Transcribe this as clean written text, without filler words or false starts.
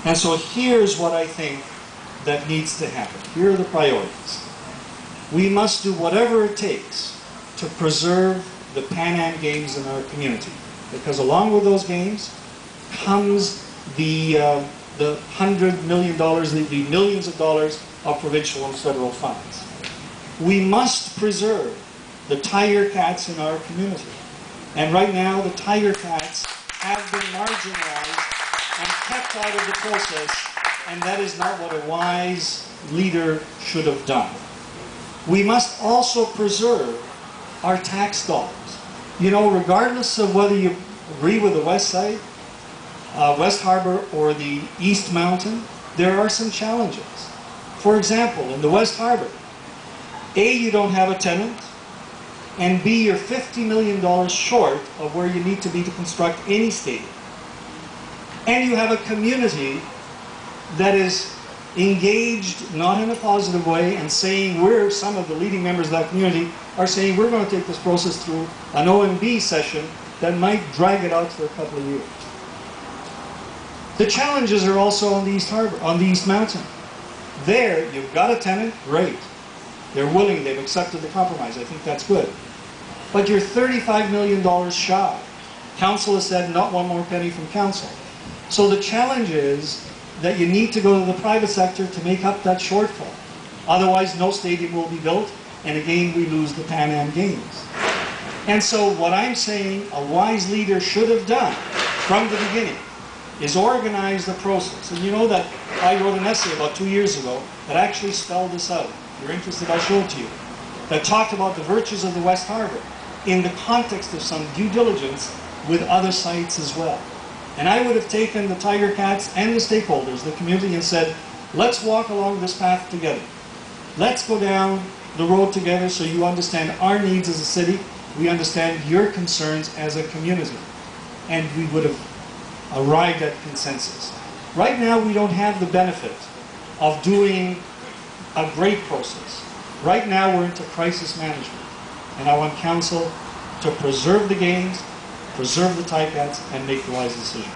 And so here's what I think that needs to happen. Here are the priorities. We must do whatever it takes to preserve the Pan Am Games in our community, because along with those games comes the $100 million, the millions of dollars of provincial and federal funds. We must preserve the tiger cats in our community. And right now, the tiger cats have been marginalized and kept out of the process, and that is not what a wise leader should have done. We must also preserve our tax dollars. You know, regardless of whether you agree with the West Side, West Harbour, or the East Mountain, there are some challenges. For example, in the West Harbour, A, you don't have a tenant, and B, you're $50 million short of where you need to be to construct any stadium. And you have a community that is engaged, not in a positive way, and saying some of the leading members of that community are saying we're going to take this process through an OMB session that might drag it out for a couple of years. The challenges are also on the East Harbour, on the East Mountain. There, you've got a tenant, great. They're willing, they've accepted the compromise, I think that's good. But you're $35 million shy. Council has said not one more penny from council. So the challenge is that you need to go to the private sector to make up that shortfall. Otherwise, no stadium will be built, and again, we lose the Pan Am Games. And so what I'm saying a wise leader should have done from the beginning is organize the process. And you know that I wrote an essay about 2 years ago that actually spelled this out. If you're interested, I'll show it to you. That talked about the virtues of the West Harbour in the context of some due diligence with other sites as well. And I would have taken the Tiger Cats and the stakeholders, the community, and said, let's walk along this path together. Let's go down the road together so you understand our needs as a city, we understand your concerns as a community. And we would have arrived at consensus. Right now, we don't have the benefit of doing a great process. Right now, we're into crisis management. And I want council to preserve the games, preserve the Ticats, and make the wise decision.